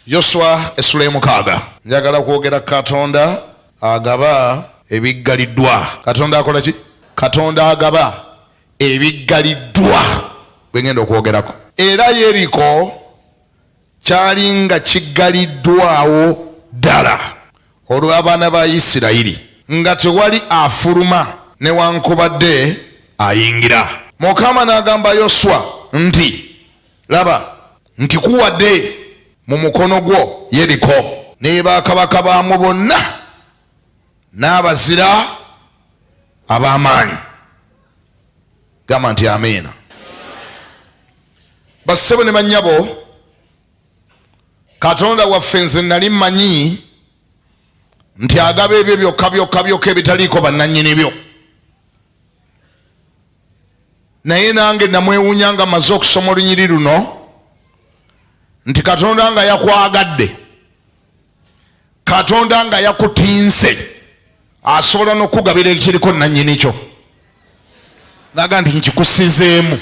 Yoswa essula y'omukaaga. Njagala kwogera Katonda agaba ebiggaliddwa. Katonda akola ki? Katonda agaba ebiggaliddwa. Bwe ngenda okwogerako. Era Yeriko kyali nga kiggaliddwawo ddala olw'abaana ba Isirayiri nga tewali afuluma newankubadde ayingira. Mukama n'agamba Yoswa nti laba nkikuwadde mu mukono gwo Yeriko ne bakabaka baamu bonna n'abazira ab'amaanyi. Gamba nti amiina. Bassebo ne bannyabo, Katonda waffe nze nali mmanyi nti agaba ebyo byokka ebitaliiko bannannyini byo. Naye nange namwewuunya nga mmaze okusoma olunyiri luno nti Katonda nga yakwagadde, Katonda nga yakutinse, asobola n'okugabira ekiriko nnannyini kyo. Naga nti nkikusizeemu.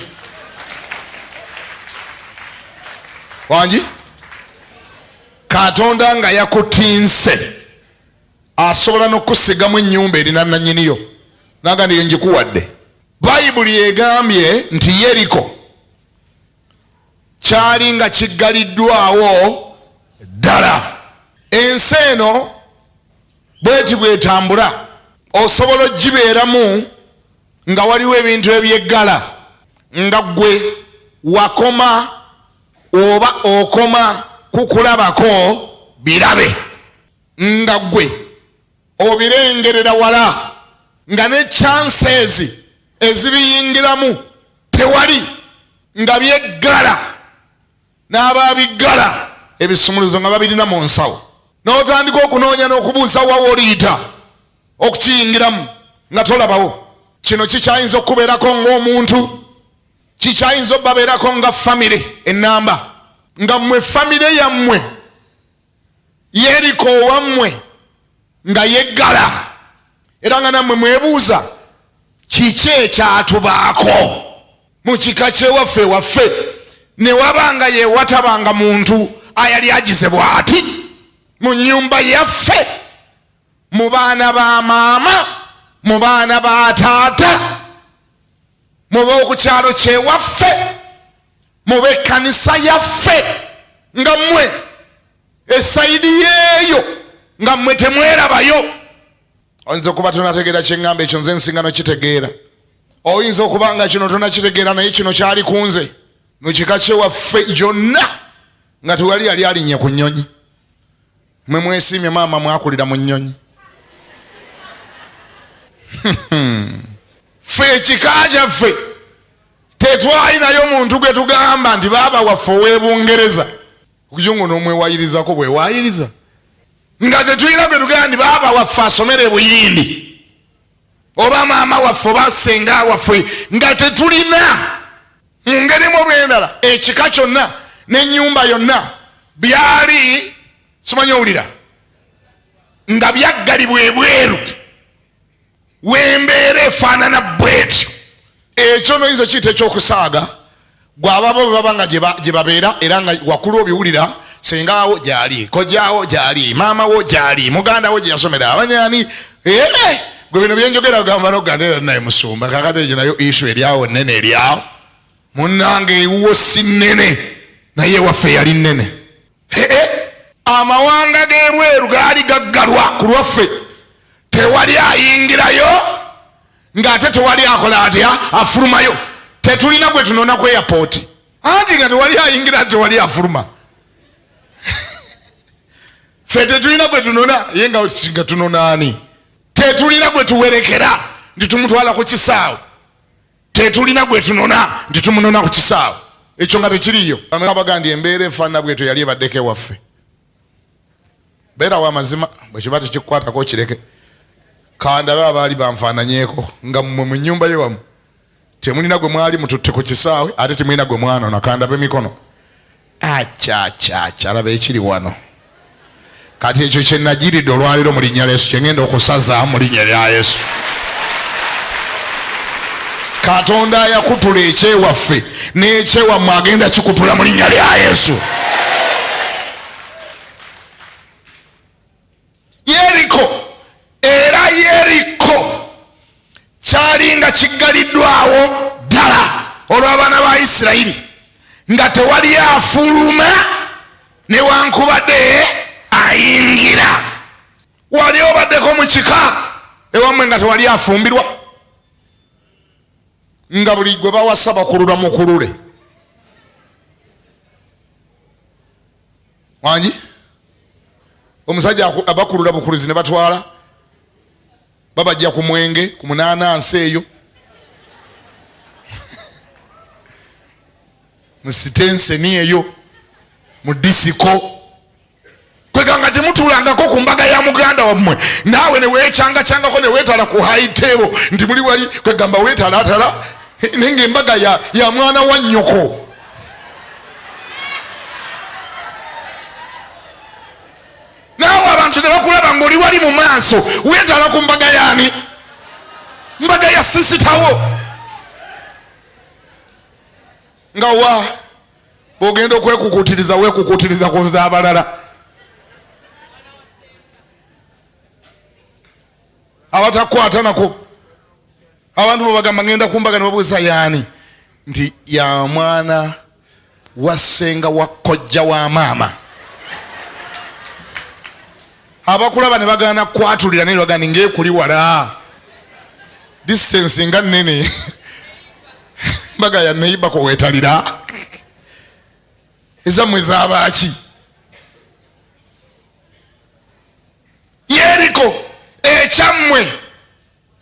Wangi? Katonda nga yakutinse, asobola n'okusigamu ennyumba erina nnannyini yo. Naga nti ngikuwadde. Bayibuli egambye nti Yeriko kyali nga kiggaliddwawo ddala. Ensi eno bweti bwetambula osobola ogibeeramu nga waliwo ebintu ebyeggala nga ggwe wakoma oba okoma kukulabako birabe, nga ggwe obirengerera wala, nga ne chances ezibiyingiramu tewali, nga byeggala n'ababiggala ebisumuluzo nga babirina mu nsawo. N'otandika okunoonya n'okubuuza wa oliyita okukiyingiramu nga tolabawo. Kino kikyayinza okubeerako ng'omuntu, kikyayinza obbabeerako nga famire ennamba, nga mmwe famire yammwe Yeriko wammwe nga yeggala, era nga nammwe mwebuuza kiki ekyatubaako mu kika kyewaffe waffe ne wabanga ye watabanga muntu ayali agize bw'ati mu nnyumba yaffe, mu baana ba maama, mu baana ba taata, mu b'okukyalo kyewaffe, mu b'ekkanisa yaffe, nga mmwe esayidi yeeyo nga mmwe temwerabayo. Oyinza okuba tonategeera kye ŋŋamba, ekyo nze nsinga nokitegeera. Oyinza okuba nga kino tonakitegeera, naye kino kyali kunze mu kika kyewaffe gyonna nga tewali yali alinnye ku nnyonyi. Mmwe mwesiimye maama mwakulira mu nnyonyi. Ffe ekika kyaffe tetwalinayo muntu gwe tugamba nti baaba waffe ow'Ebungereza okujongo n'omwewayirizako bwewayiriza, nga tetulina gwe tugamba nti baaba waffe asomere Buyindi oba maama waffe oba senga waffe, nga tetulina. Mu ngeri mu bw'endala ekika kyonna n'ennyumba yonna byali simanyi owulira nga byaggalibwa ebweru w'embeera efaanana bwetyo. Ekyo noyinza kiyita ekyokusaaga gw'ababo bwe baba nga gye babeera, era nga wakulu obiwulira, sengawo gyali, kojjaawo gyali, maamawo gyali, mugandawo gye yasomera, abanyaani. Gwe bino byenjogera gamba n'oganira naye musumba, kakati egyo nayo isu eryawo nnene eryawo. Munnange ewuwo si nnene naye waffe yali nnene. Amawanga g'ebweru gaali gaggalwa ku lwaffe, tewali ayingirayo ng'ate tewali akola atya afulumayo. Tetulina gwe tunona ku airport anti nga tewali ayingira, tewali afuluma. Ffe tetulina gwe tunona ye nga tunona ani? Tetulina gwe tuwerekera nti tumutwala ku kisaawe, tetulina gwe tunona nti tumunona ku kisaawe. Ekyo nga tekiriyo. Abagandi embeera efaanana bwetyo yali ebaddeko ewaffe. Beera wa mazima, bwe kiba tekikukwatako kireke. Kandabe abaali banfaananyeeko nga mmwe mu nnyumba ye wamu temulina gwe mwali mututte ku kisaawe, ate temulina gwe mwanona. Kandabe emikono. Alaba ekiri wano. Kati ekyo kye nagiridde olwaliro mu linnya lya Yesu, kye ngenda okusaza mu linnya lya Yesu. Katonda yakutula ekyewaffe n'ekyewammwe agenda kikutula mu linnya lya Yesu. kyali nga kiggaliddwawo ddala olw'abaana ba Isirayiri nga tewali afuluma newankubadde ayingira. Wali obaddeko mu kika ewammwe nga tewali afumbirwa, nga buli gwe bawasa bakulula mukulule wangi omusajja abakulula bukuluzi ne batwala babajja ku mwenge ku munaanansi eyo mu sitenseni eyo mu disiko kweganga temutulangako ku mbaga ya muganda wammwe naawe neweekyangako neweetala ku haitebo nti muli wali kwegamba weetalatala nenge embaga ya mwana wa nnyoko. Naawe abantu ne bakulaba ng'oli wali mu maaso weetala ku mbaga yaani? Mbaga ya sisitawo. Nga wa bw'ogenda okwekukutiriza weekukutiriza ku z'abalala. Abatakwata nako abantu babagamba ngenda kumbaga ne babuuza yaani nti ya mwana wa ssenga wa kojja wa maama. Abakulaba ne bagaana kwatulira ne bagani ng'ekuli wala distance nga nnene mbaga ya neibako weetalira ezammwe z'abaaki Yeriko ekyammwe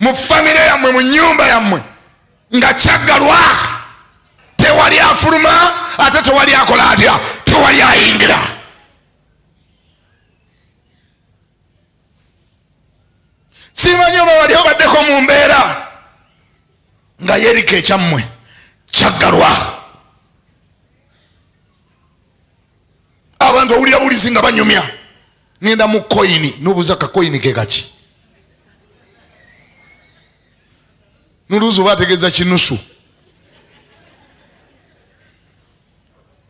mu famire yammwe mu nnyumba yammwe nga kyaggalwa tewali afuluma ate tewali akola atya tewali ayingira. Simanyi oba wali obaddeko mu mbeera nga Yeriko ekyammwe kyaggalwa abantu owulira bulizi nga banyumya ngenda mu koyini n'obuuza kakoyini ke kaki nuluuzi oba ategeeza kinusu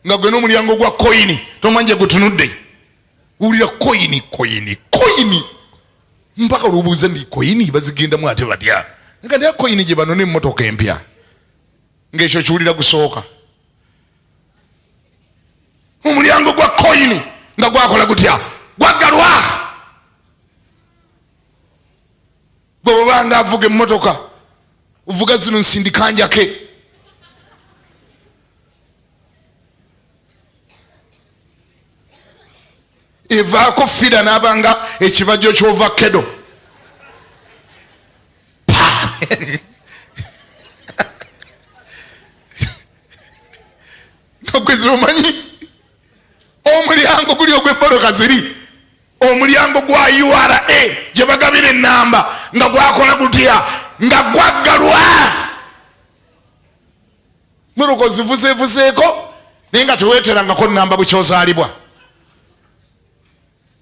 nga gwe n'omulyango gwa koyini tomanje gutunudde owulira koyini mpaka olubuuze ndi koyini bazigendamu ate batya nga ndi koyini gye bano n'emmotoka empya ng'ekyo kiwulira gusooka omulyango gwa koyini nga gwakola gutya gwaggalwa. Gwe bw'obanga avuga emmotoka uvuga zino nsindikanjake evaako fida n'abanga ekibajjo ky'ovakedo nogwezira omanyi omulyango guli ogw'emmotoka ziri omulyango gwa URA gye bagabira ennamba nga gwakola gutya nga gwaggalwa. Mmotoka zivuzeevuzeeko naye nga teweeterangako nnamba bukyozaalibwa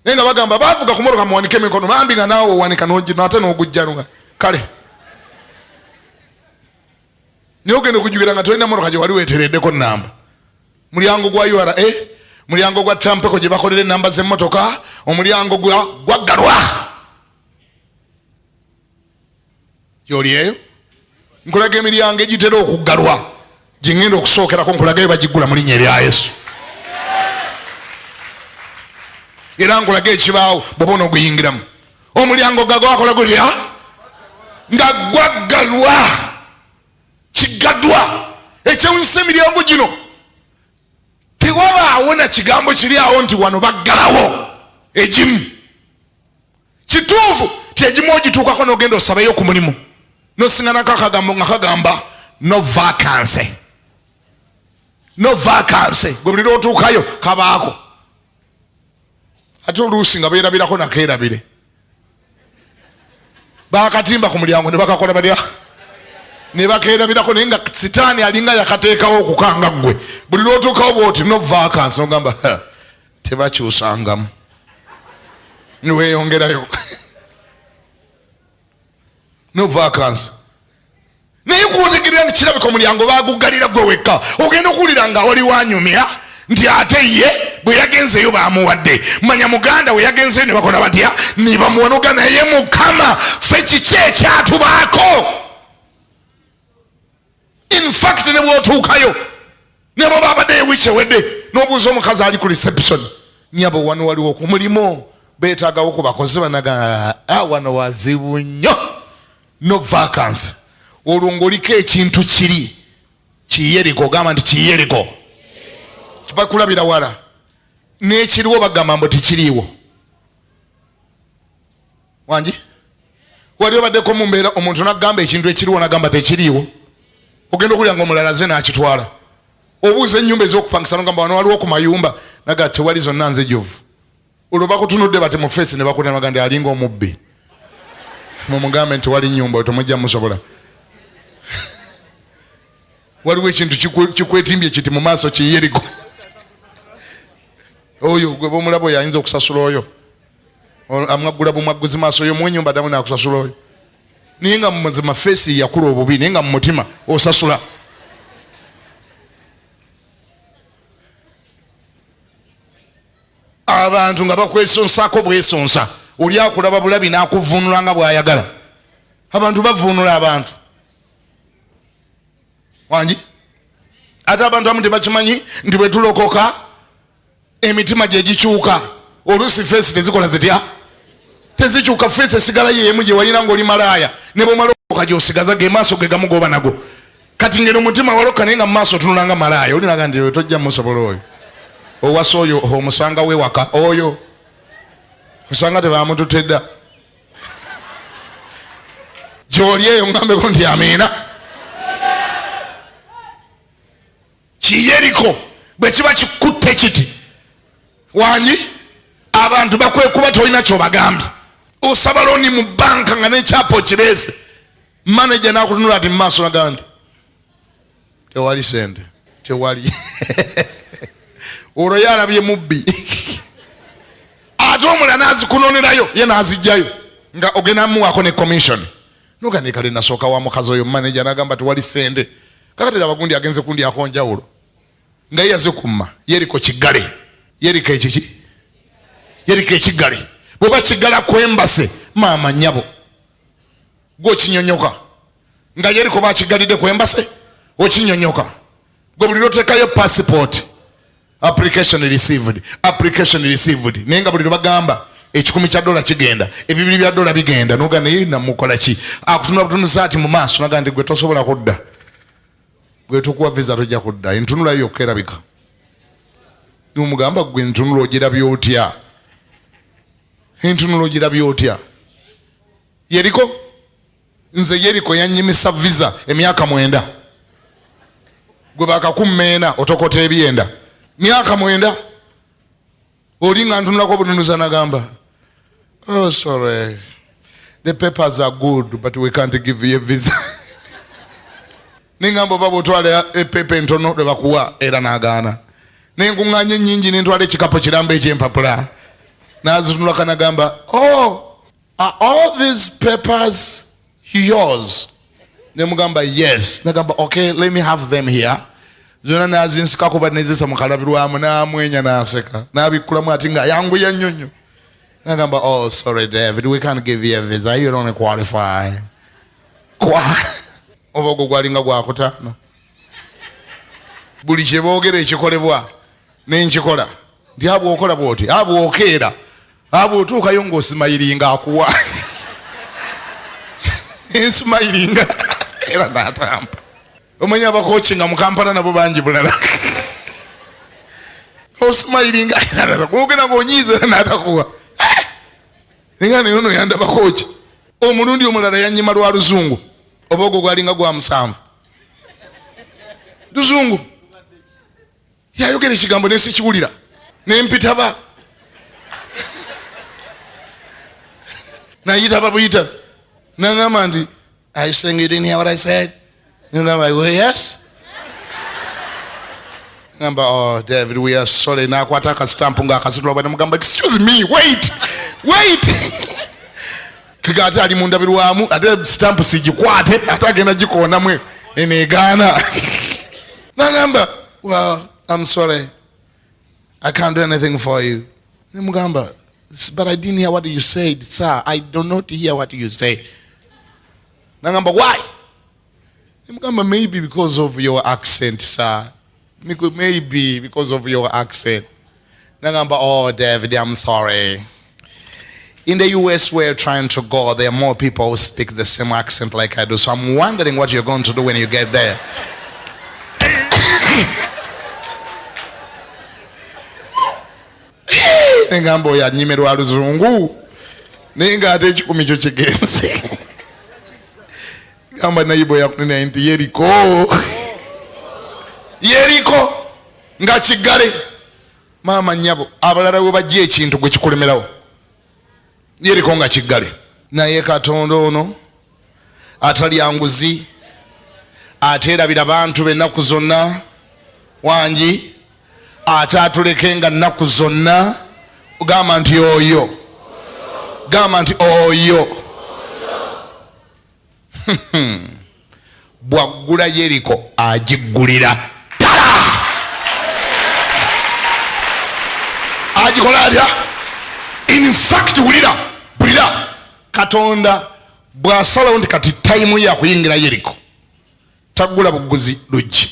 naye nga bagamba baavuga ku mmotoka muwanike emikono bambi nga naawe owanika ate n'ogujjanunga kale naye ogenda okujjukira nga tolina mmotoka gye wali weetereddeko nnamba. Mulyango gwa URA mulyango gwa tampeko gye bakolera ennamba z'emmotoka omulyango gwaggalwa. Yoli eyo nkulaga emiryango egitera okuggalwa gye ngenda okusookerako nkulagayo bagiggula mu linnya erya Yesu era nkulaga ekibaawo bw'oba onooguyingiramu omulyango gwakola gutya nga gwaggalwa kigaddwa. Ekyewunyisa emiryango gino tewabaawo na kigambo kiri awo nti wano baggalawo egimu kituufu ti egimu ogituukako n'ogenda osabayo ku mulimu nosinganako akagambo nga kagamba no vacancy gwe buli lwotuukayo kabaako ate oluusi nga beerabirako nakeerabire bakatimba ku mulyango ne bakakola balya ne bakeerabirako naye nga sitaani alinga yakateekawo okukanga ggwe buli lwotuukawo bwoti no vacancy ogamba tebakyusangamu niweeyongerayo no vacancy naye kuotegerera nti kirabika omulyango baguggalira gwe wekka ogenda okuwulira nga wali wanyumya nti ate ye bwe yagenzeyo bamuwadde. Manya muganda we yagenzeyo ne bakola batya ne bamuwanoga naye Mukama ffe kiki ekyatubaako in fact ne bwotuukayo ne bwe babadde ewiiki ewedde n'obuuza omukazi ali ku reception, nyabo wano waliwo ku mulimu beetaagawo ku bakozi banaga wano wazibu nnyo, no vacancy. Olwo ng'oliko ekintu kiri kiyeriko, gamba nti kiyeriko kibakulabira wala, n'ekiriwo bagamba mbu tikiriiwo. Wangi wali obaddeko mu mbeera omuntu n'agamba ekintu ekiriwo n'agamba tekiriiwo, ogenda okulya ng'omulala ze n'akitwala. Obuuza ennyumba ez'okupangisa n'ogamba wano waliwo ku mayumba, naga tewali zonna nzijuvu. Olwo bakutunudde bati mu feesi ne bakutema gandi alinga omubbi, mumugambe nti wali nnyumba temujja musobola. Waliwo ekintu kikwetimbye kiti mu maaso kiyeriko. Oyo gwe bomulaba oyo ayinza okusasula oyo amwaggula bumwagguzi maaso oyo mu nnyumba damu n'akusasula oyo, naye nga mu mazima feesi yakula obubi, naye nga mu mutima osasula. Abantu nga bakwesonsaako bwesonsa, oli akulaba bulabi n'akuvunula nga bw'ayagala. Abantu bavunula abantu. Wangi ate abantu abamu tebakimanyi nti bwe tulokoka emitima gye gikyuka. Oluusi feesi tezikola zitya, tezikyuka. Feesi esigala yeemu gye walina ng'oli malaaya, ne bw'omala okulokoka gy'osigaza ge maaso ge gamu goba nago. Kati ngeno omutima waloka naye nga mu maaso tunula nga malaaya, olinaga nti tojja musobola oyo. Owasa oyo omusanga we waka oyo osanga tebamututedda gy'oli eyo ngambeko nti amiina. Kiyeriko bwe kiba kikutte kiti wangi abantu bakwekuba tolina kyobagambye. Osaba looni mu banka nga n'ekyapa okireese, manager n'akutunula ati mu maaso nagamba nti tewali sente, tewali. Olwo yalabye mubbi. Ate omulala n'azikunonerayo ye n'azijjayo nga ogenda muwaako ne commission. Nogandi kale nasooka wa mukazi oyo manager n'agamba tewali sente. Kakati abagundi agenze kundi akonjawulo nga ye yazikumma Yeriko kiggale. Yeriko ekiki? Yeriko ekiggale. Bw'oba kiggala kwembase maama nnyabo gw'okinyonyoka nga Yeriko bakiggalidde kwembase okinyonyoka. Gwe buli lwoteekayo passport application received, application received, naye nga buli lwebagamba $10 kigenda, $200 bya bigenda, noga naye namukola ki? Akutunula butunuza ati mu maaso naga ndi gwe tosobola kudda, gwe tukuwa visa tojja kudda, entunula yokka erabika. Nomugamba gwe entunula ogirabye otya? Entunula ogirabye otya? Yeriko nze Yeriko yannyimisa visa emyaka 9, gwe bakakummeena otokota ebyenda myaka 9. Oli nga ntunulako butunuza nagamba oh sorry the papers are good but we can't give you a visa. Ningamba babo twale epepe ntono lwe bakuwa era nagaana. Nenkuŋŋaanya nnyingi nentwala ekikapo kirambo eky'empapula nazitunula kanagamba oh are all these papers yours? Nemugamba yes. Nagamba okay let me have them here. Zona nazinsika kuba nezisa mukalabirwamu namwenya naseka nabikkulamu ati nga yanguya nnyonnyo. Nagamba oh sorry David we can't give you a visa, you don't qualify. Kwa obogo gwalinga gwakutaano buli kye boogera ekikolebwa nenkikola nti abo okola bwoti abo okeera abo otuukayo ng'osimayiringa akuwa ensimayiringa era natampa. Omanya abakocinga mu Kampala nabo bangi bulala osimayiringa era gwogera ng'onyiiza n'atakuwa nga neyono yanda bakoci. Omulundi omulala yannyima lwa luzungu, obogo gwalinga gwa 7. Luzungu yayogera ekigambo nesikiwulira nempitaba nayitaba buyita nangamba nti are you saying you didn't hear what I said? And I'm like, well, yes. Ngamba oh David we are sorry nakwata akasitampu nga akasitula bwana mugamba excuse me wait kigata ali mundabirwamu ate stamp sigikwate atagenda gikoona mwe enegaana. Nagamba well I'm sorry I can't do anything for you. Mugamba but I didn't hear what you said sir, I do not hear what you said. Nagamba why? Maybe because of your accent, sir. Maybe because of your accent. Oh, David, I'm sorry. In the US, where you're trying to go, there are more people who speak the same accent like I do. So I'm wondering what you're going to do when you get there. Nengambo ya nyimerwa luzungu. Nenga ate chikumi cho chigenze. Gamba naibo ya kunena inti Yeriko. Nga chigale. Mama nyabo. Abalala we bajje ekintu gwe kikulemerawo. Yeriko nga chigale. Naye Katonda ono atali anguzi aterabira abantu bennaku zonna wangi atatulekenga nnaku zonna ugamba nti oyo gamba nti oyo bwaggula Yeriko agiggulira ddala agikola atya. In fact bulira Katonda bw'asalawo nti kati tayimu ya kuyingira Yeriko taggula buguzi luggi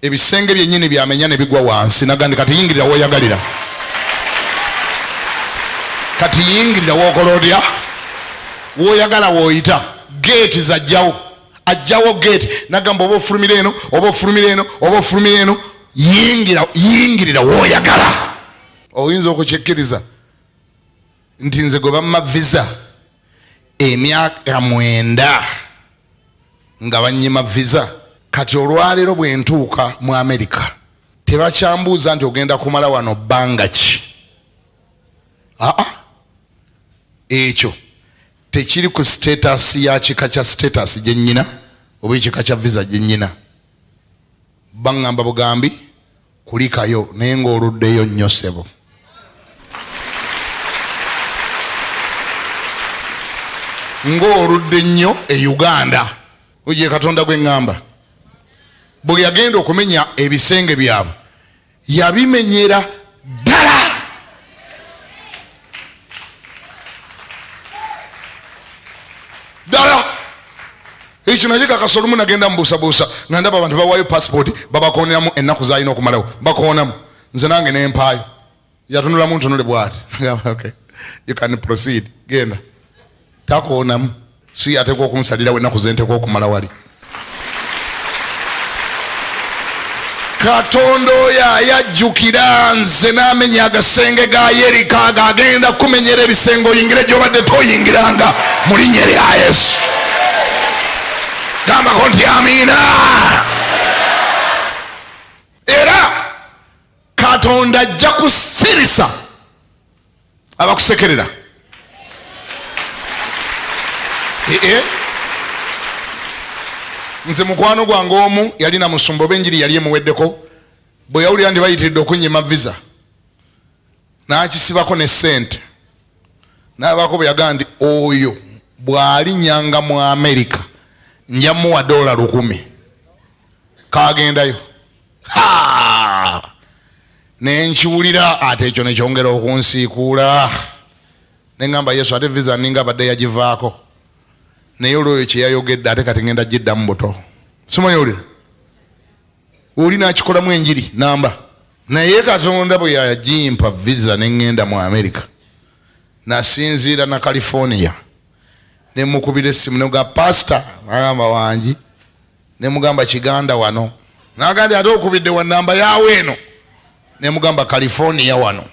ebisenge byennyini byamenya ne bigwa wansi nagandi kati yingirira woyagalira kati yingirira wokolodya woyagala woyita gate ajjawo gate nagamba oba ofulumira eno yingirira woyagala. Oyinza okukyekiriza nti nze gwe bamma visa emyaka 9 nga bannyima visa kati olwaleero bwe ntuuka mu America tebakyambuuza nti ogenda kumala wano bbanga ki. Ekyo tekiri ku status ya kika kya status gye nnyina oba ekika kya visa gye nnyina. Baŋŋamba bugambi kulikayo naye ng'oluddeyo nnyo ssebo. Ng'oludde nnyo e Uganda. Uje Katonda gwe ŋŋamba bwe yagenda okumenya ebisenge byabwe yabimenyera ddala. Ekyo nakyo kakasa olumu nagenda mubuusabuusa nga ndaba abantu bawaayo passport babakooneramu ennaku zaalina okumalawo bakoonamu nze nange nempaayo yatunulamu ntunule bw'ati. Okay, you can proceed. Genda takoonamu si ateekwa okunsalirawo ennaku ze nteekwa okumala wali. Katonda oyo ayajjukira nze n'amenya agasenge ga Yeriko ago agenda kumenyera ebisenge oyingire gy'obadde toyingiranga mu linnya lya Yesu. Gambako nti amiina. Era Katonda ajja kusirisa abakusekerera. Nze mukwano gwange omu yalina musumba benjiri yali emuweddeko bwe yawulira ndi bayitiridde okunnyima visa n'akisibako ne ssente n'abaako bwe yagaa nti oyo bw'alinnyanga mu America nja muwa $100 kagendayo. Ne nkiwulira ate ekyo ne kyongera okunsiikuula ne ngamba Yesu ate visa ninga abadde yagivaako naye olwoyo kye yayogedde ate kati ngenda giddamu buto. Simayowulira oli n'akikolamu enjiri namba naye Katonda bwe yagimpa visa ne ngenda mu America nasinziira na California ne mukubira essimu ne mugamba pastor nagamba wangi ne mugamba Kiganda wano nagandi ate okubidde wa namba yawe eno ne mugamba California wano.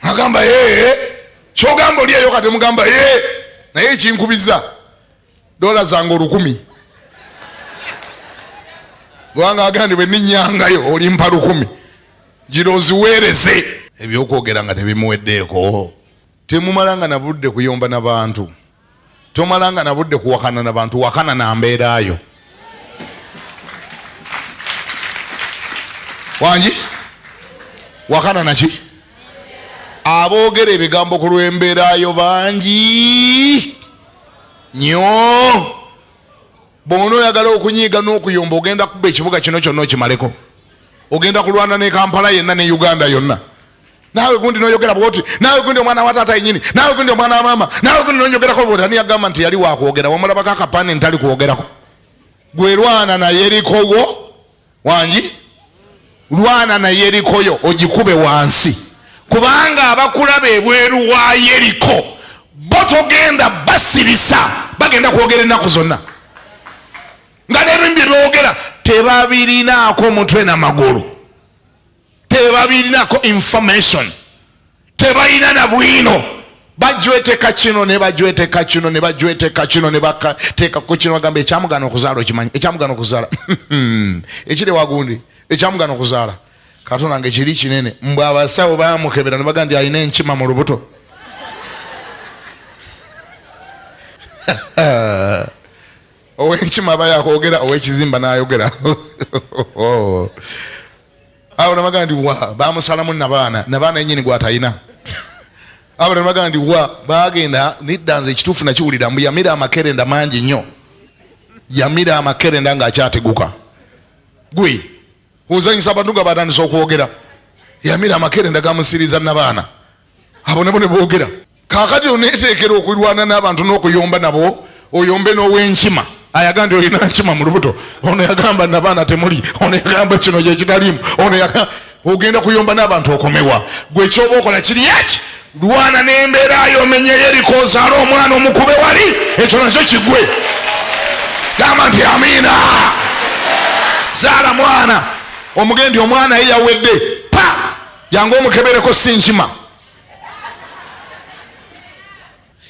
Agamba kyogamba oliyeyo kati mugamba naye ekinkubiza $100 zange 1,000 kubanga agandi bwe ninyangayo olimpa 1,000 giro ziweereze. Ebyokwogera nga tebimuweddeeko. Temumalanga na budde kuyomba n'abantu, tomalanga na budde kuwakana n'abantu, wakana na mbeerayo. Wangi wakana naki aboogera ebigambo ku lw'embeerayo bangi nnyo. Bw'ono oyagala okunyiiga n'okuyomba ogenda kuba ekibuga kino kyonna okimaleko. Ogenda kulwana ne Kampala yenna ne Uganda yonna nawe gundi noyogera bwoti, nawe gundi omwana wa taata yenyini, nawe gundi omwana wa mama, nawe gundi noyogerako bwoti. Ani yagamba nti yali wakwogera? Wamulabako akapande ntali kwogerako. Gwe lwana na Yerikowo wangi, lwana na Yerikoyo ogikube wansi, kubanga abakulaba ebweru wa Yeriko bo togenda basirisa, bagenda kwogera ennaku zonna nga n'ebimbi byogera tebabirinaako mutwe na magulu, tebabirinaako information, tebalina na bwino. Bajweteka kino ne bajweteka kino ne bajweteka kino ne bakateeka ku kino, bagamba ekyamugana okuzaala okimanyi, ekyamugana okuzaala ekiri wagundi, ekyamugana okuzaala Katonda nga kiri kinene. Mbwe abasawo bamukebera ne bagamba nti alina enkima mu lubuto. Ow'enkima aba yakwogera, ow'ekizimba n'ayogera. Abo ne bagamba nti wa bamusalamu nabaana yennyini gw'atalina. Abo ne bagamba nti wa bagenda niddanza ekituufu nakiwulira, mbu yamira amakerenda mangi nnyo, yamira amakerenda ng'akyateguka. Gwe ozanyisa abantu nga batandisa okwogera, yamira amakerenda gamusiriza nabaana. Abo nabo ne boogera. Kaakati oneeteekera okulwana n'abantu n'okuyomba nabo, oyombe n'ow'enkima. Ayagamba nti olina nkima mu lubuto, ono yagamba nabaana temuli, ono yagamba kino kye kitalimu, ono yagamba. Ogenda kuyomba n'abantu okomewa. Gwe ekyoba okola kiri eki, lwana n'embeera yo, omenye Yeriko, ozaale omwana omukube wali, ekyo nakyo kigwe. Gamba nti amiina. Zaala mwana omugendi, omwana ye yawedde, pa jangu omukebereko si nkima.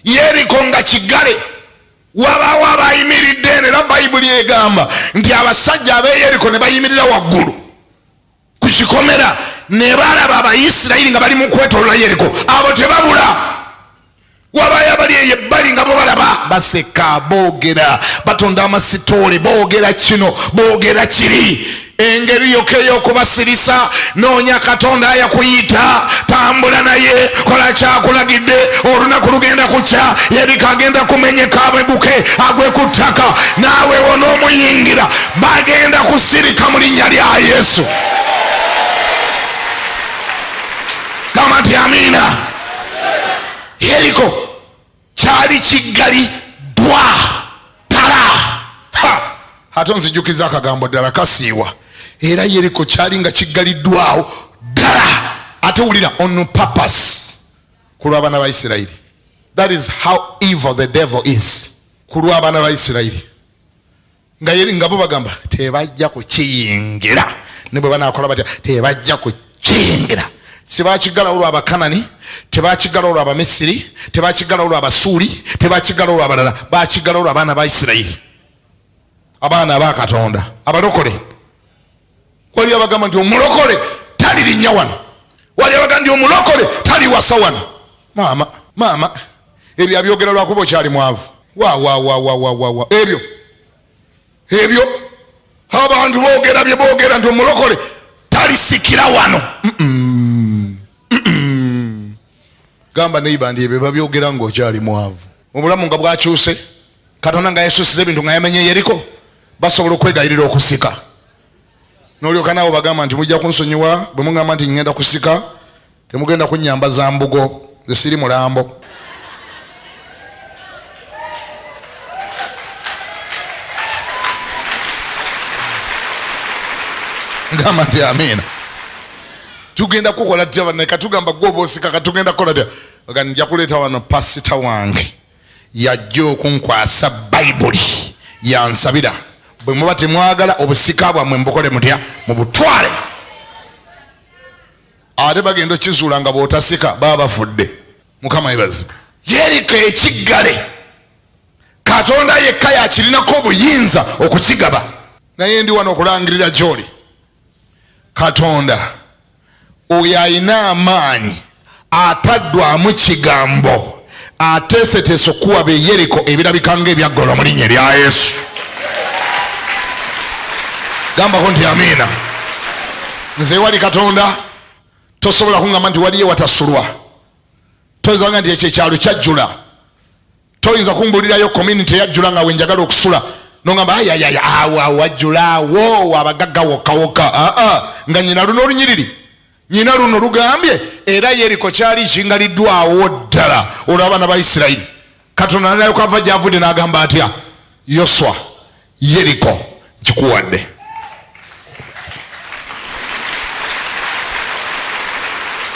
Yeriko nga kigale, wabaawo abayimiridde, era Bayibuli egamba nti abasajja ab'e Yeriko ne bayimirira waggulu ku kikomera ne balaba Abayisirayiri nga bali mu kwetolola Yeriko. Abo tebabula, wabayo abali eyebbali nga bo balaba, baseka, boogera, batonda amasitoole, boogera kino, boogera kiri. Engeri yokka ey'okubasirisa, noonya Katonda ayakuyita, tambula naye, kola kyakulagidde. Olunaku lugenda kukya, Yeriko agenda kumenyeka, abebuke agwe ku ttaka, naawe onoomuyingira. Bagenda kusirika mu linnya lya Yesu. Gamba nti amiina. Yeriko kyali kigali dwa tala. Ate nzijukiza akagambo ddala kasiiwa. Era Yeriko kyali nga kiggaliddwawo ddala. Ate wulira, on purpose, kulwa abaana ba Isirayiri. That is how evil the devil is. Kulwa abaana ba Isirayiri. Nga bo bagamba tebajja kukiyingira. Ne bwe banaakola batya tebajja kukiyingira. Tebakigala olwo Abakanani, tebakigala olwo Abamisiri, tebakigala olwo Abasuuli, tebakigala olwo abalala, bakigala olwo abaana ba Isirayiri, abaana ba Katonda, abalokole. Wali abagamba nti omulokole tali linnya wano, wali abagamba nti omulokole tali wasa wano. Maama ebyo abyogera lwakuba okyali mwavu. Wa ebyo abantu boogera bye boogera nti omulokole talisikira wano. Gamba neighbor ndi ebyo babyogera ng'okyali mwavu. Obulamu nga bwakyuse, Katonda nga yesusiza ebintu nga yamenye Yeriko, basobola okwegayirira okusika. N'olyoka naawe bagamba nti mujja kunsonyiwa bwe mugamba nti ngenda kusika, temugenda kunnyamba za mbugo, ze siri mulambo. Gamba nti amiina. Tugenda kukola tya bana, katugamba gwe obosika, katugenda kukola tya. Bagamba nja kuleeta wano pasita wange yajja okunkwasa Bayibuli yansabira. Bwe muba temwagala obusika bwammwe mbukole mutya, mubutwale. Ate bagenda okizuula nga bw'otasika baba bafudde. Mukama yebaze. Yeriko ekiggale, Katonda yekka yakirinako obuyinza okukigaba. Naye ndi wano okulangirira gy'oli. Katonda oyo alina amaanyi, ataddwamu kigambo, ateeseteese okuwaba e Yeriko ebirabika ng'ebyaggolwa mu linnya lya Yesu. Gambako nti amiina. Nze wali Katonda tosobola kungamba nti waliyo watasulwa. Toyinza nga nti ekyo ekyalo kyajjula. Toyinza kumbuulirayo community eyajjula nga wenjagala okusula nongamba awo wajjula awo abagagga wokkawoka. Nga nyina luno olunyiriri nyina luno lugambye era Yeriko kyali kingaliddwawo ddala olw'abaana ba Isirayiri. Katonda nayo kava gyavudde n'agamba atya, Yoswa Yeriko nkikuwadde.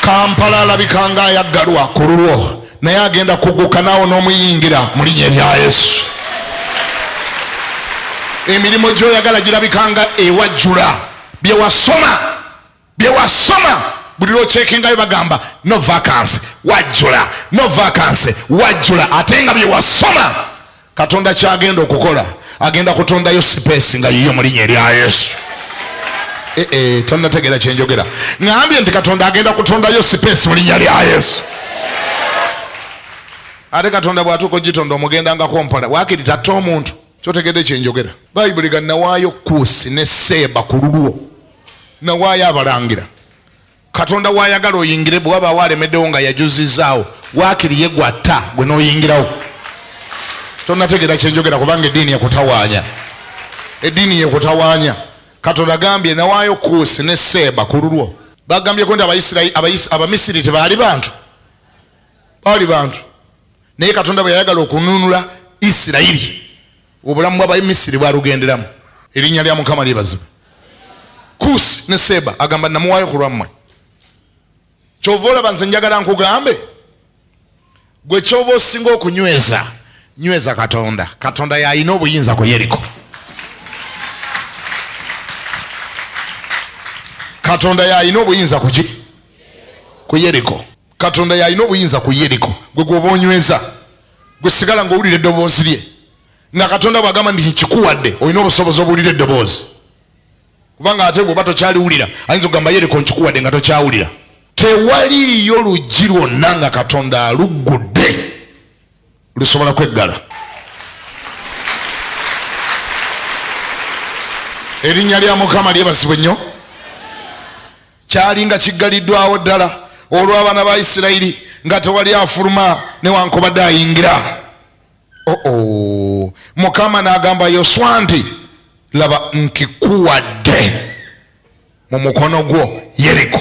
Kampala alabikanga ayaggalwa ku lulwo naye agenda kugguka naawo n'omuyingira mu linnya lya Yesu. Emirimu gy'oyagala girabikanga ewajjula. bye wasoma buli lw'okyekingayo bagamba no vacancy wajjula, no vacancy wajjula. Ate nga bye wasoma Katonda kyagenda okukola, agenda kutondayo space nga yiyo mu linnya lya Yesu. Tonnategeera kye njogera. Ngambye nti Katonda agenda kutondayo space mu linnya lya Yesu. Ate Katonda bw'atuuka ogitonda omugendangako mpola waakiri tatta omuntu. Kyotegedde kye njogera. Bayibuli ga nawaayo Kuusi ne Seeba ku lulwo, nawaayo abalangira. Katonda waayagala oyingire bwe waba walemeddewo nga yajuzizaawo waakiri ye gwatta gwe n'oyingirawo. Tonnategeera kye njogera kubanga eddiini ekutawaanya. Eddiini ekutawaanya. Katonda agambye nawaayo Kuusi ne Seeba ku lulwo. Bagambyeko nti Abamisiri tebaali bantu, baali bantu. Naye Katonda bwe yayagala okununula Isirayiri, obulamu bw'Abamisiri bwalugenderamu. Erinnya lya Mukama lyebazibwe. Kuusi ne Seeba agamba namuwaayo ku lwammwe. Kyova olaba nze njagala nkugambe, gwe ky'oba osinga okunyweza, nyweza Katonda. Katonda y'alina obuyinza ku Yeriko. Katonda y'alina obuyinza ku ki? Ku Yeriko. Katonda y'alina obuyinza ku Yeriko. Gwe gwoba onyweza, gwe sigala ng'owulira eddoboozi lye. Nga Katonda bw'agamba nti nkikuwadde, olina obusobozi obuwulira eddoboozi. Kubanga ate bw'oba tokyaliwulira ayinza okugamba Yeriko nkikuwadde nga tokyawulira. Tewaliiyo luggi lwonna nga Katonda aluggudde lusobola kweggala. Erinnya lya Mukama lyebazibwe nnyo. Kyali nga kiggaliddwawo ddala olw'abaana ba Isirayiri nga tewali afuluma newankubadde ayingira. Mukama n'agamba Yoswa nti laba nkikuwadde mu mukono gwo Yeriko.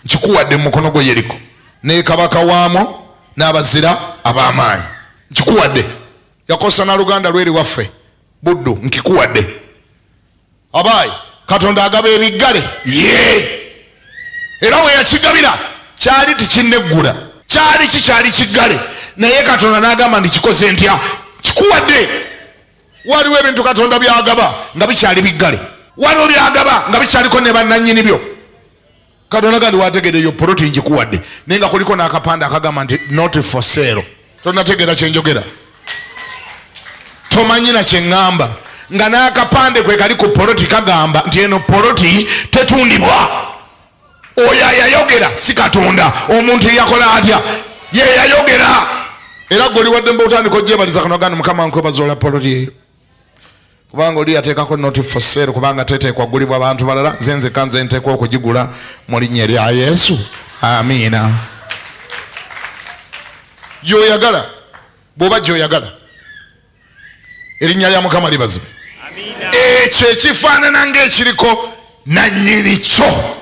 Nkikuwadde mu mukono gwo Yeriko ne kabaka waamo n'abazira ab'amaanyi. Nkikuwadde. Yakosa na luganda lweri waffe Buddu, nkikuwadde. Abaayi Katonda agaba ebiggale era we yakigabira kyali tikinneggula, kyali kikyali kiggale, naye Katonda n'agamba nti kikoze ntya, kikuwadde. Waliwo ebintu Katonda byagaba nga bikyali biggale, waliwo byagaba nga bikyaliko ne bannannyini byo. Katonda gandi wategedde yo poloti nkikuwadde naye nga kuliko n'akapande akagamba nti not for sale. Tonnategeera kye njogera, tomanyi na kye ŋŋamba, nga n'akapande kwe kali ku poloti kagamba nti eno poloti tetundibwa. Oyo ayayogera si Katonda, omuntu yakola atya, ye yayogera. Era gwe oliwadde mba otandika ogyebaliza kano gandi Mukama nkwebaza olwa poloti eyo, kubanga oli yateekako not for sale, kubanga teteekwa gulibwa abantu balala. Nze kanze nteekwa okugigula mu linnya lya Yesu. Amiina. Gy'oyagala bw'oba gy'oyagala, erinnya lya Mukama libazibwe. Ekyo ekifaanana ng'ekiriko nannyini kyo.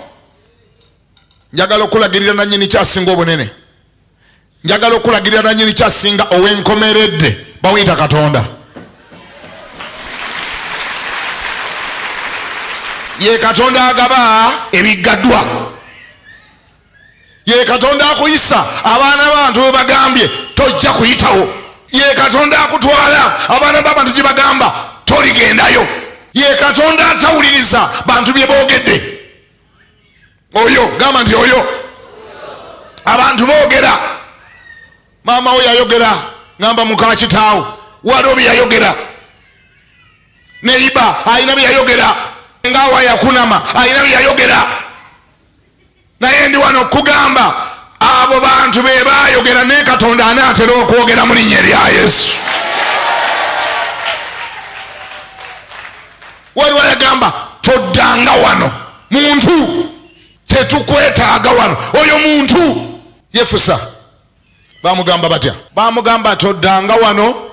Njagala okulagirira nannyini kyasinga obunene, njagala okulagirira nannyini kyasinga ow'enkomeredde, bamuyita Katonda. Ye Katonda agaba ebiggaddwa, ye Katonda akuyisa abaana b'abantu be bagambye tojja kuyitawo, ye Katonda akutwala abaana b'abantu gye bagamba toligendayo, ye Katonda atawuliriza bantu bye boogedde. Oyo gamba nti oyo abantu boogera, maama we yayogera ngamba muka kitaawo, waliwo bye yayogera, neiba alina bye yayogera, ngaawa yakunama alina bye yayogera, naye ndi wano okugamba abo bantu be baayogera ne Katonda anaatera okwogera mu linnya lya Yesu. Waliwo yagamba toddanga wano, muntu tetukwetaaga wano, oyo muntu. Yefusa bamugamba batya? Bamugamba toddanga wano,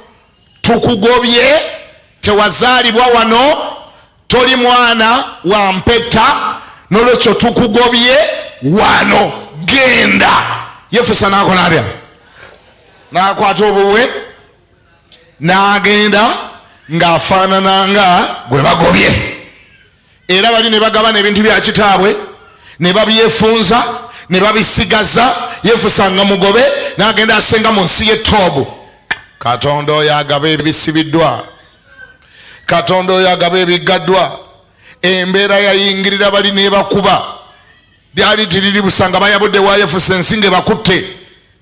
tukugobye, tewazaalibwa wano, toli mwana wa mpeta, n'olwekyo tukugobye wano genda. Yefusa nakola atya? Nakwata obuwe n'agenda ng'afaanana nga gwe bagobye. Era bali ne bagabana ebintu bya kitaabwe ne babyefunza ne babisigaza. Yefusa nga mugobe n'agenda asenga mu nsi y'e Tobu. Katonda oyo agaba ebisibiddwa, Katonda oyo agaba ebiggaddwa. Embeera yayingirira bali nebakuba. Lyali tiriri busa nga bayabudde wa Yefusa ensi ng'ebakutte.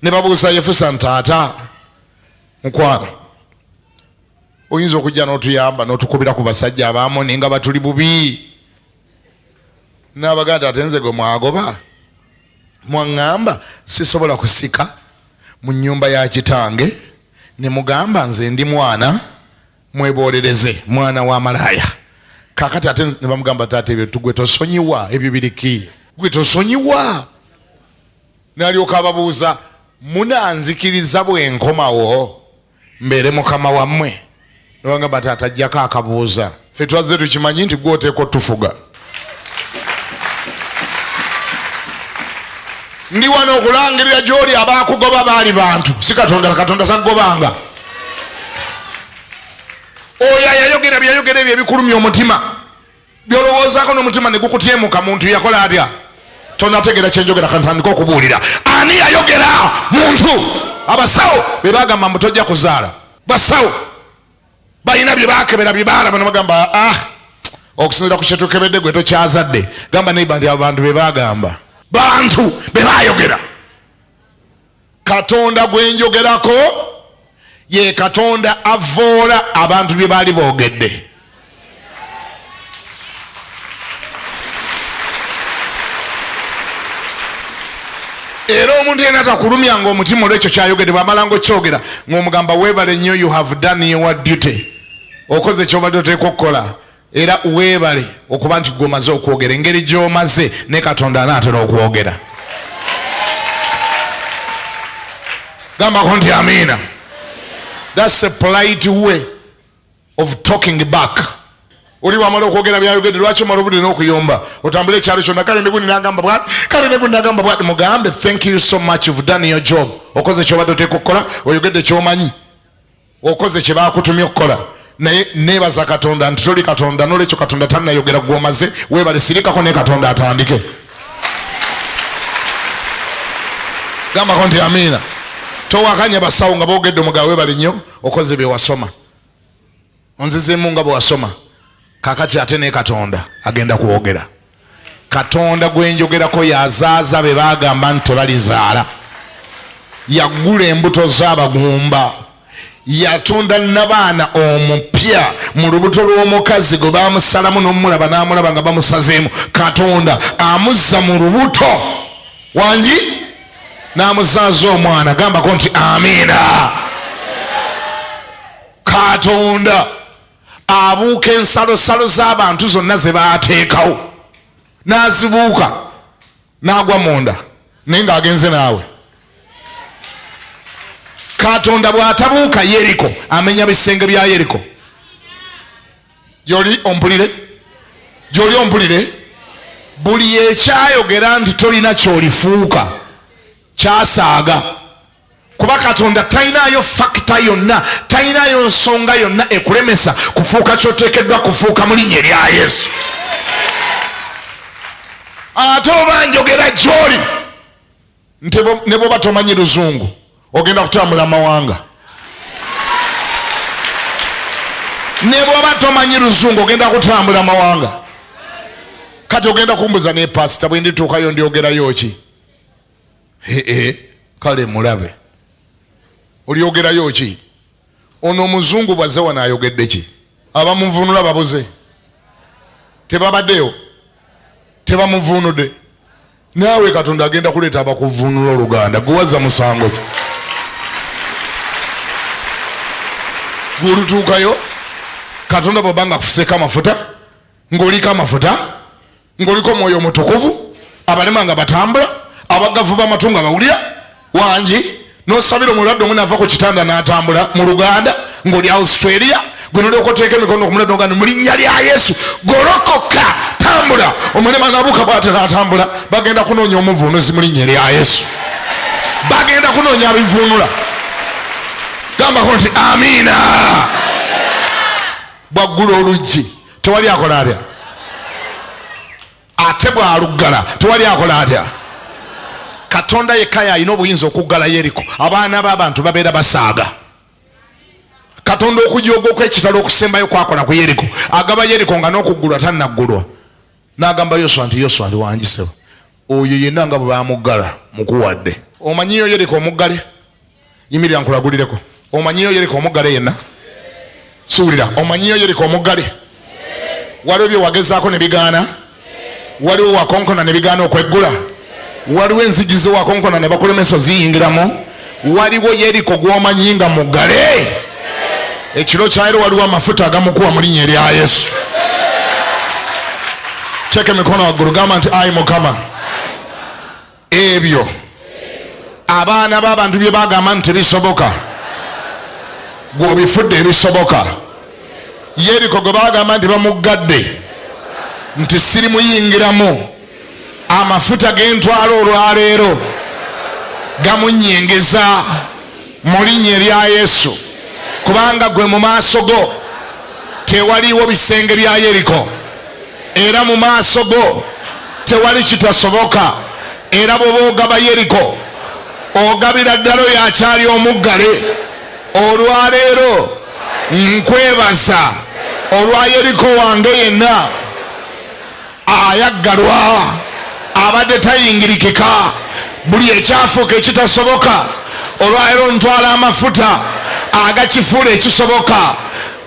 Ne babuuza Yefusa, ntaata mukwano, oyinza okujja n'otuyamba n'otukubira ku basajja ab'Amoni nga batuli bubi? N'abaganda ate nze gwe mwagoba? Mwaŋŋamba sisobola kusika mu nnyumba ya kitange ne mugamba nze ndi mwana mwebolereze, mwana wa malaya. Kakati ate ne bamugamba, taata ebyo gwe tosonyiwa, ebyo biriki, gwe tosonyiwa. N'alyoka ababuuza, munanzikiriza bwe nkomawo mbeere mukama wammwe? Ne bamugamba, taata ajjako akabuuza, ffe twazze tukimanyi nti gwe oteeka otufuga. Ndi wano okulangirira gy'oli abaakugoba baali bantu, si Katonda. Katonda tagobanga. Oyo ayayogera byayogera ebyo ebikulumya omutima, byolowoozaako n'omutima ne gukutyemuka. Muntu yakola atya? Tonategeera kyenjogera, kantandika okubuulira. Ani yayogera? Muntu. Abasawo be bagamba mbu tojja kuzaala. Basawo balina bye baakebera bye baalaba ne bagamba, okusinziira ku kyetukebedde gwe tokyazadde. Gamba neiba nti abantu be bagamba, bantu be bayogera. Katonda gwe njogerako ye Katonda avoola abantu bye baali boogedde. Era omuntu yenna takulumya ng'omutima olw'ekyo kyayogedde. Bw'amala ng'okyogera ng'omugamba weebale nnyo, you have done your duty. Okoze ky'obadde oteekwa okukola. Era weebale okuba nti gw'omaze okwogera. Engeri gy'omaze ne Katonda anaatera okwogera. Gambako nti amiina. That's a polite way of talking back. Oli wamala okwogera byayogedde, lwaki omala obudde n'okuyomba otambule ekyalo kyonna? Kale ne gundi n'agamba bwati, kale ne gundi n'agamba bwati. Mugambe thank you so much, you've done your job. Okoze ky'obadde oteeka okukola, oyogedde ky'omanyi, okoze kye baakutumye okukola. Naye neebaza Katonda nti toli Katonda, n'olwekyo Katonda tannayogera gw'omaze. Weebale, sirikako ne Katonda atandike. Gambako nti amiina. Towakanya basawo nga boogedde omugabe, weebale nnyo, okoze bye wasoma, onzizeemu nga bwe wasoma. Kakati ate ne Katonda agenda kwogera. Katonda gwe njogerako yazaaza be bagamba nti tebalizaala. Yaggula embuto z'abagumba. Yatunda n'abaana omupya mu lubuto lw'omukazi gwe baamusalamu n'omulaba n'amulaba nga bamusazeemu. Katonda amuzza mu lubuto wangi n'amuzaaza omwana. Gambako nti amiina. Katonda abuuka ensalosalo z'abantu zonna ze baateekawo, n'azibuuka n'agwa munda, naye ng'agenze naawe. Katonda bw'atabuuka Yeriko amenya bisenge bya Yeriko. Gy'oli ompulire? Gy'oli ompulire? Buli ekyayogera nti tolina ky'olifuuka kyasaaga. Kuba Katonda talinayo fakita yonna, talinayo nsonga yonna ekulemesa kufuuka ky'oteekeddwa kufuuka mu linnya erya Yesu. Ate oba njogera gy'oli nti ne bw'oba tomanyi Luzungu ogenda kutambula mawanga. Ne bw'oba tomanyi Luzungu ogenda kutambula mawanga. Kati ogenda kumbuza ne pasita bwe ndituukayo ndyogerayo ki? Kale mulabe. Olyogerayo ki? Ono omuzungu bwazze wano ayogedde ki? Abamuvuunula babuze? Tebabaddeyo? Tebamuvuunudde? Naawe Katonda agenda kuleeta abakuvuunula Oluganda. Guwazza musango ki? Gwolutuukayo Katonda bw'obanga akufuseeko amafuta, ng'oliko amafuta, ng'oliko omwoyo omutukuvu, abalema nga batambula, abagavu b'amatu nga bawulira wangi, n'osabira omulwadde omu n'ava ku kitanda n'atambula mu Luganda, ng'oli Australia, gwe n'olyoka oteeka emikono ku mulwadde n'ogamba mu linnya lya Yesu golokoka, tambula. n'atambula, omulema n'abuuka bw'ate n'atambula. Bagenda kunoonya omuvuunuzi mu linnya lya Yesu. Bagenda kunoonya abivuunula. Gambako nti amiina. Bwaggula oluggi tewali akola atya? Ate bw'aluggala tewali akola atya? Katonda yekka y'alina obuyinza okuggala Yeriko. Abaana b'abantu babeera basaaga. Katonda okujooga okw'ekitalo okusembayo kwakola ku Yeriko. Agaba Yeriko nga n'okuggulwa tannaggulwa. N'agamba Yoswa nti Yoswa ndi wangisewo. Oyo yenna nga bwe bamuggala mukuwadde. Omanyiyo Yeriko omuggale? Yimirira nkulagulireko. Omanyiyo Yeriko omuggale yenna? Suulira, omanyiyo Yeriko omuggale? Waliwo bye wagezaako ne bigaana? Waliwo wakonkona ne bigaana okweggula? Waliwo enzigi ze wakonkona ne bakulemesa ziyingiramu? Waliwo Yeriko gw'omanyi nga muggale? Ekiro kyayiro waliwo amafuta agamukuwa mu linnya erya Yesu. Cheke mikono waggulu gamba nti ayi Mukama. Ebyo abaana b'abantu bye bagamba nti bisoboka, gw'obifudde ebisoboka. Yeriko gwe bagamba nti bamuggadde nti siri muyingiramu, amafuta g'entwala olwaleero gamunnyengeza mu linnya erya Yesu. Kubanga gwe mu maaso go tewaliwo bisenge bya Yeriko, era mu maaso go tewali kitasoboka. Era bw'oba ogaba Yeriko ogabira ddala oyo akyali omuggale. Olwaleero nkwebaza olwa Yeriko wange yenna ayaggalwa, abadde tayingirikika, buli ekyafuuka ekitasoboka. Olwaleero ntwala amafuta agakifuula ekisoboka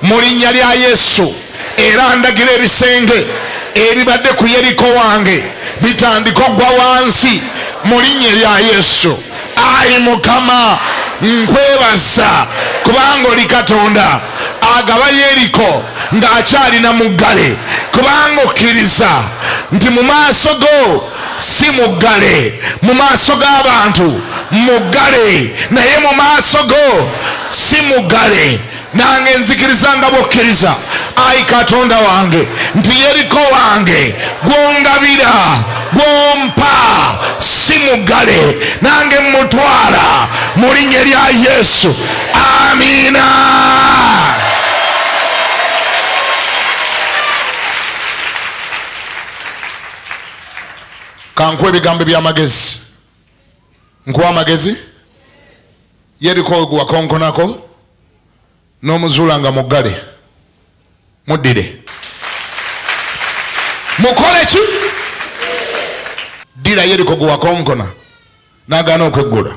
mu linnya lya Yesu. Era ndagira ebisenge ebibadde ku Yeriko wange bitandika oggwa wansi mu linnya lya Yesu. Ayi Mukama, nkwebaza kubanga oli Katonda agaba Yeriko ng'akyalina muggale. Kubanga okkiriza nti mu maaso go si muggale, mu maaso g'abantu muggale, naye mu maaso go si muggale. Nange nzikiriza nga bwokkiriza ayi Katonda wange nti Yeriko wange gwongabira gwompa si muggale, nange mutwala mu linnya lya Yesu. Amiina. Kankuwa ebigambo by'amagezi. Nkuwa amagezi. Yeriko gwe wakonkonako n'omuzuula nga muggale, muddire. Mukole ki? Ddira Yeriko gwe wakonkona n'agaana okweggula.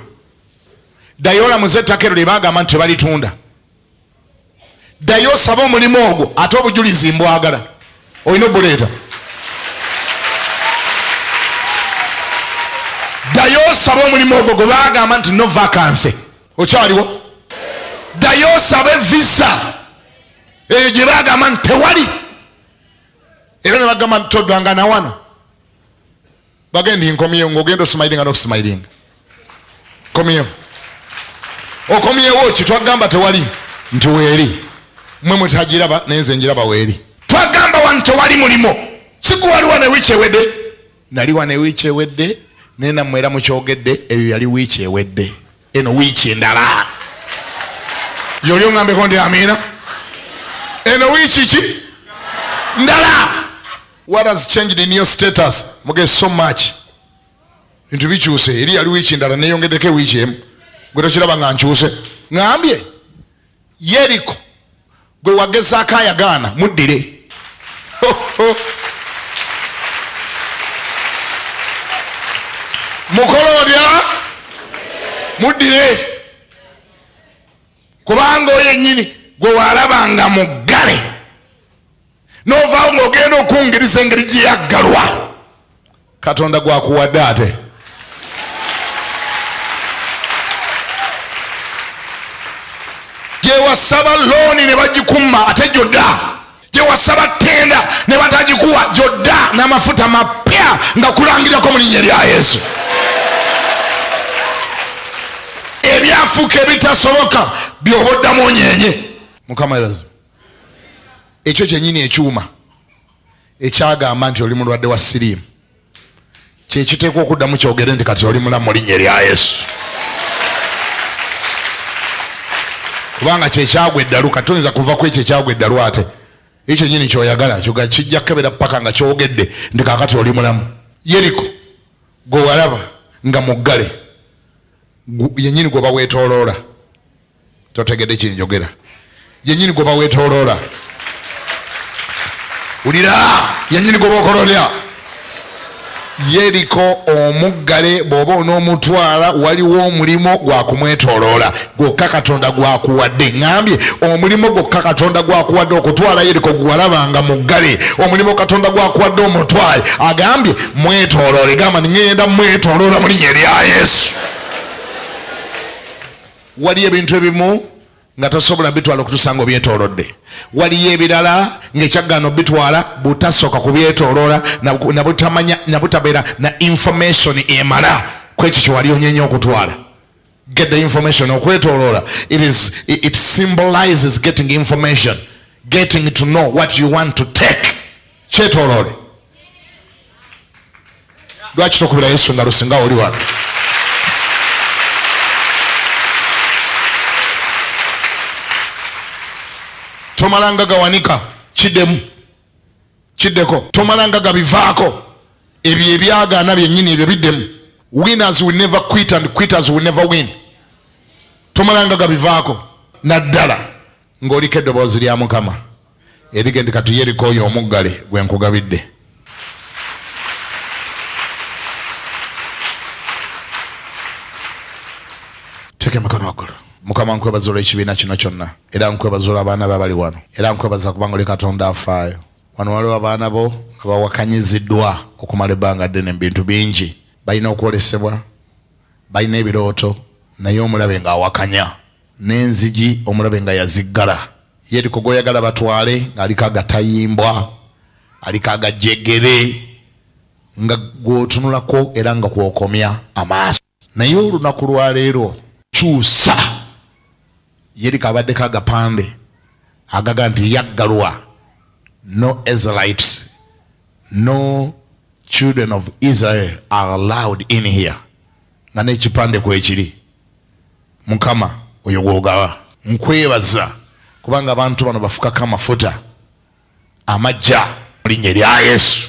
Ddayo olamuze ettaka eryo lye baagamba nti tebalitunda. Ddayo osaba omulimu ogwo, ate obujulizi mbwagala. Olina obuleeta. Ddayo osaba omulimu ogwo gwe baagamba nti no vacancy. Okyaliwo? Ddayo osabe visa eyo gye bagamba nti tewali. Era ne bagamba nti toddwanga na wano. Bagendi nkomyewo ng'ogenda osimayiringa n'okusimayiringa. Komyewo. Okomyewo ki twagamba tewali nti weeri. Mmwe mutagiraba naye nze njiraba weeri. Twagamba wano tewali mulimo. Sikuwaliwa ne wiiki ewedde. Naliwa ne wiiki ewedde naye nammwe era mukyogedde eyo yali wiiki ewedde. Eno wiiki endala. Yoli ongambeko ndi amiina. Eno wiiki ki? Ndala. What has changed in your status? Muge so much. Bintu bikyuse. Eri yali wiiki ndala neyongeddeko wiiki emu. Gwe tokiraba nga nkyuse. Ngambye Yeriko gwe wagezaako ayagaana muddire. Mukolodya muddire. Kubanga oyo yennyini gwe walabanga muggale n'ovaawo ng'ogenda okungiriza engeri gye yaggalwa. Katonda gwakuwadde ate. Gye wasaba looni ne bagikumma ate gyodda. Gye wasaba tenda ne batagikuwa gyodda n'amafuta mapya nga kulangirako mu linnya lya Yesu. Ebyafuuka ebitasoboka by'oba oddamu onyenye. Mukama erazi. Ekyo kyennyini ekyuma ekyagamba nti oli mulwadde wa siriimu kyekiteekwa okuddamu kyogere nti kati oli mulamu mu linnya erya Yesu. Kubanga kyekyagwa eddalu kati oyinza kuva ku ekyo ekyagwa eddalu ate ekyo nyini kyoyagala kyoga kijja kukebera paka nga kyogedde ndi kaakati oli mulamu. Yeriko gwe walaba nga muggale yennyini gwe baweetooloola totegedde kinjogera yennyini gwe baweetooloola ulira yennyini gwe baokololya Yeriko omuggale bw'oba onoomutwala waliwo omulimo gwa kumwetooloola gwokka Katonda gwakuwadde. Ngambye omulimo gwokka Katonda gwakuwadde okutwala Yeriko gwalabanga muggale omulimo Katonda gwakuwadde omutwale agambye mwetooloole. Gamba ngenda mwetooloola mu linnya erya Yesu. Waliyo ebintu ebimu nga tosobola bitwala okutusanga obyetoolodde. Waliyo ebirala ng'ekyagano bitwala butasooka kubyetooloola na butabeera na information emala kwekyo kyewali onyenye okutwala. Get the information. Okwetooloola it symbolizes getting information, getting to know what you want to take. Kyetooloole. Lwaki tokubira Yesu nga lusinga oli wano? Tomalanga gawanika kiddeko tomalanga gabivaako ebyo ebyagaana byennyini ebyo biddemu. Winners will never quit and quitters will never win. Tomalanga gabivaako naddala ng'oliko eddoboozi lya Mukama erigende kati Yeriko oyo omuggale gwe nkugabidde. Teke mikono waggulu. Mukama nkwebaza olw'ekibiina kino kyonna era nkwebaza olw'abaana babali wano era nkwebaza kubanga oli Katonda afaayo. Wano waliwo abaana bo nga bawakanyiziddwa okumala ebbanga ddene mu bintu bingi. Balina okwolesebwa, balina ebirooto naye omulabe ng'awakanya n'enzigi omulabe nga yaziggala. Yeriko gw'oyagala batwale ng'aliko agatayimbwa aliko agajjegere nga gw'otunulako era nga kwokomya amaaso. Naye olunaku lwa leero kyusa Yeriko abaddeko agapande agaga nti yaggalwa no Israelites, no children of Israel are allowed in here. Nga n'ekipande kwekiri. Mukama oyo gw'ogaba nkwebaza kubanga abantu bano bafukako amafuta amajja mu linnya erya Yesu.